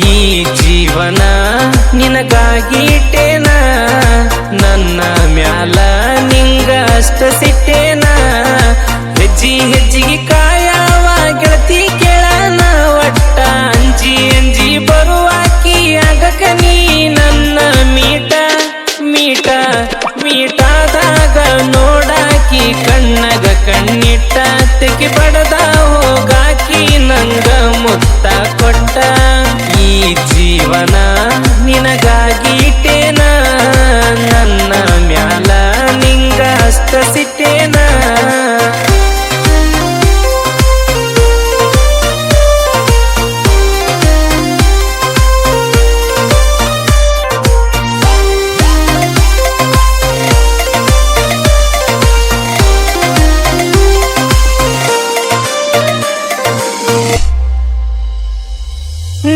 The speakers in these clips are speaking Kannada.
ಈ ಜೀವನ ನಿನಗಾಗಿಟ್ಟೇನ, ನನ್ನ ಮ್ಯಾಲ ನಿಂಗ ಅಷ್ಟ ಸಿಟ್ಟೇನ. ಹೆಜ್ಜಿ ಹೆಜ್ಜಿಗೆ ಕಾಯವ ಗೆಳತಿ ಕೇಳನ, ಒಟ್ಟ ಅಂಜಿ ಅಂಜಿ ಬರುವಾಕಿ ಆಗಕ ನೀ ನನ್ನ ಮೀಟ ಮೀಟ ಮೀಟಾದಾಗ ನೋಡಾಕಿ ಕಣ್ಣಗ ಕಣ್ಣಿಟ್ಟ ತೆಗಿ ಬಡದ ಹೋಗಾಕಿ ನಂಗ ಮುತ್ತ ಕೊಟ್ಟ. ಈ ಜೀವನ ನಿನಗಾಗಿಟ್ಟೇನ, ನನ್ನ ಮ್ಯಾಲ ನಿಂಗ ಅಷ್ಟ ಸಿಟ್ಟೇನ.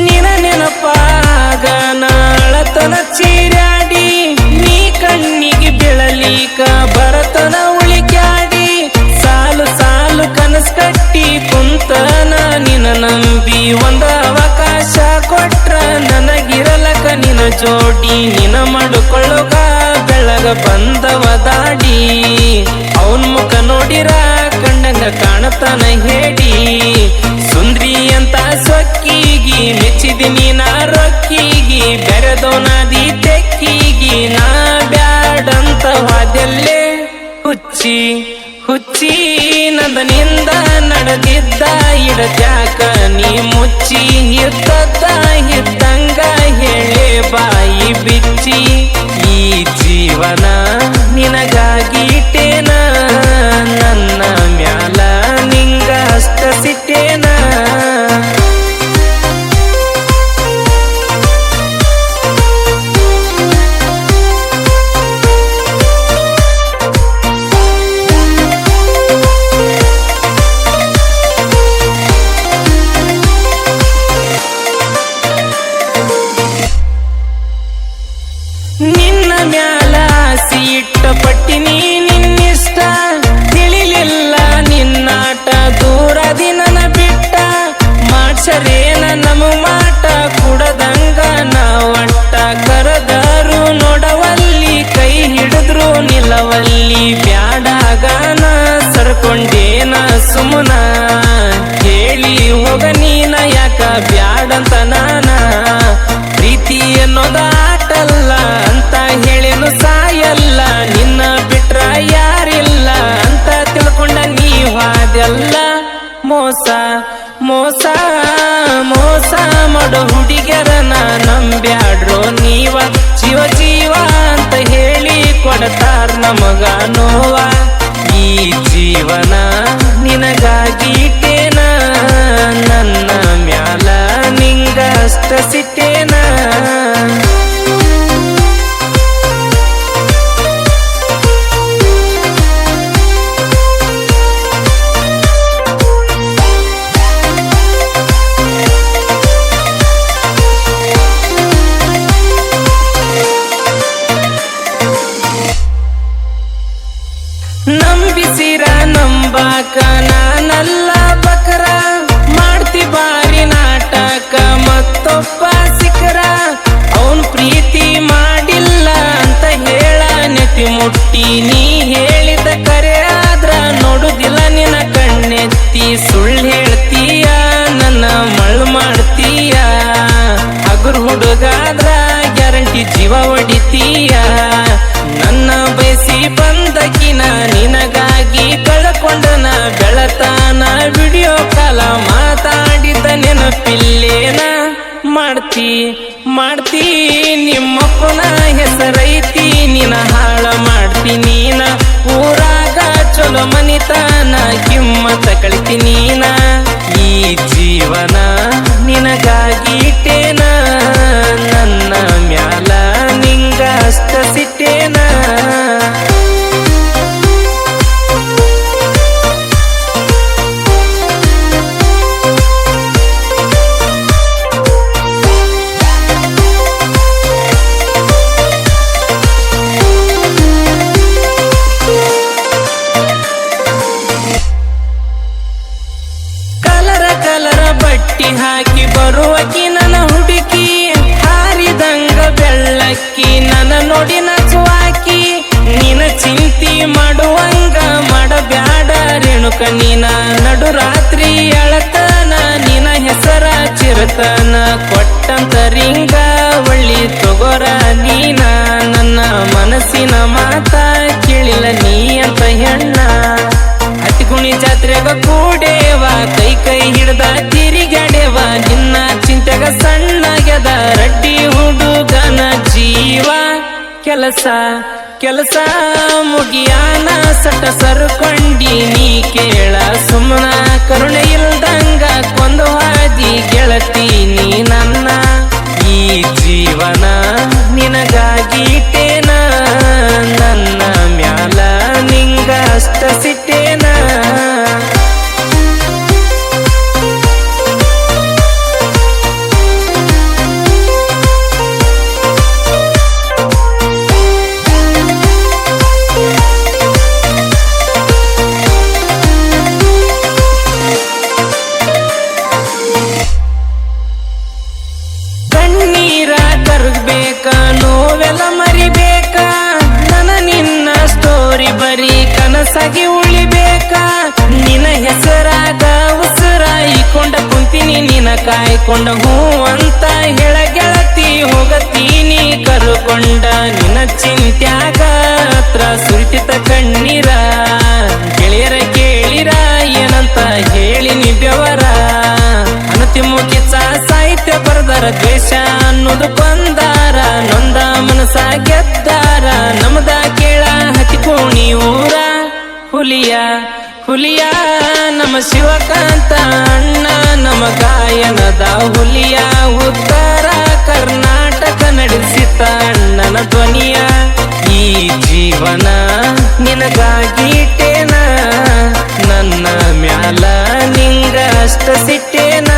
ನಿನ ನೆನಪಾಗ ನಾಳತನ ಚೀರಾಡಿ, ನೀ ಕಣ್ಣಿಗೆ ಬೆಳಲಿಕ ಬರತನ ಉಳಿಕ್ಯಾಡಿ. ಸಾಲು ಸಾಲು ಕನಸ್ ಕಟ್ಟಿ ಕುಂತನ ನಿನ ನಂಬಿ, ಒಂದ ಅವಕಾಶ ಕೊಟ್ರ ನನಗಿರಲಕ ನಿನ ಜೋಡಿ. ನಿನ ಮಾಡಿಕೊಳ್ಳೋಗ ಬೆಳಗ ಬಂದವ ದಾಡಿ, ಅವನ್ ಮುಖ ನೋಡಿರ ಕಣ್ಣಂಗ ಕಾಣತನ ಹೇಡಿ. ಸುಂದ್ರಿ ಅಂತ ಸೊಕ್ಕಿಗಿ ಮೆಚ್ಚಿದಿ ನೀನ ರೊಕ್ಕಿಗಿ, ಬೆರೆದೋನಾದಿ ತೆಕ್ಕಿಗಿ ನಾ ಬ್ಯಾಡಂತ ವಾದ್ಯಲ್ಲೇ. ಹುಚ್ಚಿ ಹುಚ್ಚಿ ನಂದನಿಂದ ನಡೆದಿದ್ದ ಇಡತ್ಯಾಕ ನೀ ಮುಚ್ಚಿ, ಇದ್ದದ್ದ ಇದ್ದಂಗ ಹೇಳೆ ಬಾಯಿ ಬಿಚ್ಚಿ. ಈ ಜೀವನ ನಿನಗಾಗಿಟ್ಟೇನ, ನನ್ನ ಮ್ಯಾಲ ನಿಂಗ ಅಷ್ಟ ಸಿಟ್ಟೇನ. ನಿನ್ನ ಮ್ಯಾಲ ಸೀಟ ಪಟ್ಟಿನಿ ನಿನ್ನಿಷ್ಟ, ತಿಳಿಲಿಲ್ಲ ನಿನ್ನಾಟ ದೂರದಿ ನನ್ನ ಬಿಟ್ಟ. ಮಾಡ್ಸರೇನ ನಮ ಮಾಟ ಕುಡದಂಗ ನಾವಟ್ಟ, ಕರದರು ನೋಡವಲ್ಲಿ ಕೈ ಹಿಡಿದ್ರು ನಿಲ್ಲವಲ್ಲಿ. ಬ್ಯಾಡಾಗನ ಸರ್ಕೊಂಡೇನ ಸುಮ್ಮನ, ಹೇಳಿ ಹೋಗ ನೀನ ಯಾಕ ಬ್ಯಾಡಂತ ನಾನ. ಪ್ರೀತಿ ಅನ್ನೋದ ಆಟಲ್ಲ ಅಂತ ಹೇಳೇನು ಸಾಯಲ್ಲ, ನಿನ್ನ ಬಿಟ್ರ ಯಾರಿಲ್ಲ ಅಂತ ತಿಳ್ಕೊಂಡ ನೀವಾದೆಲ್ಲ. ಮೋಸ ಮೋಸ ಮೋಸ ಮಾಡೋ ಹುಡುಗರನ ನಂಬ್ಯಾಡ್ರೋ ನೀವ, ಜೀವ ಜೀವ ಅಂತ ಹೇಳಿ ಕೊಡತಾರ ನಮಗ ನೋವ. ಈ ಜೀವನ ನಿನಗಾಗಿಟ್ಟೇನ, ನನ್ನ ಮ್ಯಾಲ ನಿಂಗ ಅಷ್ಟ ಸಿಟ್ಟೇನ. ನಂಬಿಸಿರ ನಂಬಾಕ ನಾನಲ್ಲ ಬಕರ, ಮಾಡ್ತಿ ಬಾರಿ ನಾಟಕ ಮತ್ತೊಬ್ಬ ಸಿಕ್ಕರ. ಅವನ್ ಪ್ರೀತಿ ಮಾಡಿಲ್ಲ ಅಂತ ಹೇಳ ನೆತಿ ಮುಟ್ಟಿ, ನೀ ಹೇಳಿದ ಕರೆ ಆದ್ರ ನೋಡುದಿಲ್ಲ ನಿನ್ನ ಕಣ್ಣೆತ್ತಿ. ಸುಳ್ಳು ಹೇಳ್ತೀಯ ನನ್ನ ಮಳ್ಳು ಮಾಡ್ತೀಯ, ಹಗುರ್ ಹುಡುಗಾದ್ರ ಗ್ಯಾರಂಟಿ ಜೀವ ಹೊಡಿತೀಯ. ನನ್ನ ಬಯಸಿ ಬಂದಕಿನ ನಿನಗಾಗಿ ಕಳ್ಕೊಂಡನ ಬೆಳತಾನ, ವಿಡಿಯೋ ಕಾಲ ಮಾತಾಡಿದ ನೆನಪಿಲ್ಲೇನ. ಮಾಡ್ತಿ ಮಾಡ್ತಿ ನಿಮ್ಮಪ್ಪನ ಹೆಸರೈತಿ, ನಿನ ಹಾಳ ಮಾಡ್ತಿ ನೀನ. ಊರಾಗ ಚಲೋ ಮನಿತಾನ ಕಿಮ್ಮತ್ತ ಕಳಿತಿ ನೀನ. ಈ ಜೀವನ ನಿನಗಾಗಿಟ್ಟೇನ, ನನ್ನ ಮ್ಯಾಲ ನಿಂಗ ಅಷ್ಟ ಸಿಟ್ಟೇನ. ಬಟ್ಟಿ ಹಾಕಿ ಬರುವಕಿ ನನ್ನ ಹುಡುಕಿ ಹಾರಿದಂಗ ಬೆಳ್ಳಕ್ಕಿ ನನ್ನ ನೋಡಿ ನಚುವಾಕಿ ನಿನ ಚಿಂತಿ ಮಾಡುವಂಗ ಮಾಡಬ್ಯಾಡ ರೇಣುಕ ನೀನ ನಡು ರಾತ್ರಿ ಅಳತನ ನಿನ ಹೆಸರ ಚಿರತನ ಕೊಟ್ಟಂತ ರಿಂಗ ಒಳ್ಳಿ ತಗೋರ ನೀನ ನನ್ನ ಮನಸ್ಸಿನ ಮಾತ ಕೇಳಿಲ್ಲ ನೀ ಅಂತ ಹೆಣ್ಣ ಹತ್ತಿಗುಣಿ ಜಾತ್ರೆಗ ಕೂಡೇವ ಕೈ ಕೈ ಹಿಡ್ದ ತಿರಿಗಡೆವ ನಿನ್ನ ಚಿಂತೆಗ ಸಣ್ಣಗೆದ ರಡ್ಡಿ ಹುಡುಗನ ಜೀವ ಕೆಲಸ ಕೆಲಸ ಮುಗಿಯಾನ ಸಟ ಸರ್ಕೊಂಡಿ ನೀ ಕೇಳ ಸುಮ್ಮನ ಕರುಣೆ ಇಲ್ದಂಗ ಕೊಂದು ಹಾದಿ ಗೆಳತಿ ನೀ ನನ್ನ ಈ ಜೀವನ ನಿನಗಾಗಿಟ್ಟೇನ ನನ್ನ ಮ್ಯಾಲ ನಿಂಗ ಅಷ್ಟ ಸಿಟ್ಟೇನ ನೋವೆಲ್ಲ ಮರಿಬೇಕ ನನ್ನ ನಿನ್ನ ಸ್ಟೋರಿ ಬರೀ ಕನಸಾಗಿ ಉಳಿಬೇಕ ನಿನ್ನ ಹೆಸರಾಗ ಉಸಿರಾಯಿಕೊಂಡ ಕುಂತೀನಿ ನಿನ್ನ ಕಾಯ್ಕೊಂಡ ಹೂ ಅಂತ ಹೇಳ ಗೆಳತಿ ಹೋಗತೀನಿ ಕರುಕೊಂಡ ನಿನ್ನ ಚಿಂತ್ಯಾಗ ಹತ್ರ ಸುರಿತಿತ ಕಣ್ಣೀರ ಗೆಳೆಯರ ಕೇಳಿರ ಏನಂತ ಹೇಳಿ ನಿ ಬೆವರ ಅನತಿ ಮುಗಿಸ ಸಾಹಿತ್ಯ ಬರದರ ದ್ವೇಷ ಅನ್ನೋದು ಕೊಂದಾರ ನೊಂದ ಮನಸ ಗೆದ್ದಾರ ನಮ್ದ ಕೇಳ ಹತ್ತಿಕೋಣಿ ಊರ ಹುಲಿಯ ಹುಲಿಯ ನಮ್ಮ ಶಿವಕಾಂತ ಅಣ್ಣ ನಮ್ಮ ಗಾಯನದ ಹುಲಿಯ ಉತ್ತರ ಕರ್ನಾಟಕ ನಡೆಸಿತ ಅಣ್ಣನ ಧ್ವನಿಯ ಈ ಜೀವನ ನಿನಗಾಗಿಟ್ಟೇನ ನನ್ನ ಮ್ಯಾಲ ನಿಂಗ ಅಷ್ಟ ಸಿಟ್ಟೇನ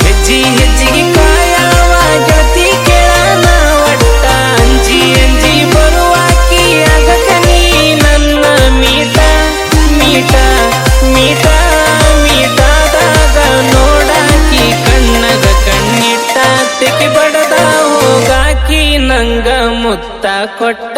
ಹೆಜ್ಜಿ ಹೆಜ್ಜಿಗೆ ಕಾಯವ ಗೆಳತಿ ಕೇಳನ ಒಟ್ಟ ಅಂಜಿ ಅಂಜಿ ಬರುವಾಕಿ ಆಗಕ ನೀ ನನ್ನ ಮೀಟ ಮೀಟ ಮೀಟ ಮೀಟಾದಾಗ ನೋಡಾಕಿ ಕಣ್ಣಗ ಕಣ್ಣಿಟ್ಟ ತೆಗಿ ಬಡದ ಹೋಗಾಕಿ ನಂಗ ಮುತ್ತ ಕೊಟ್ಟ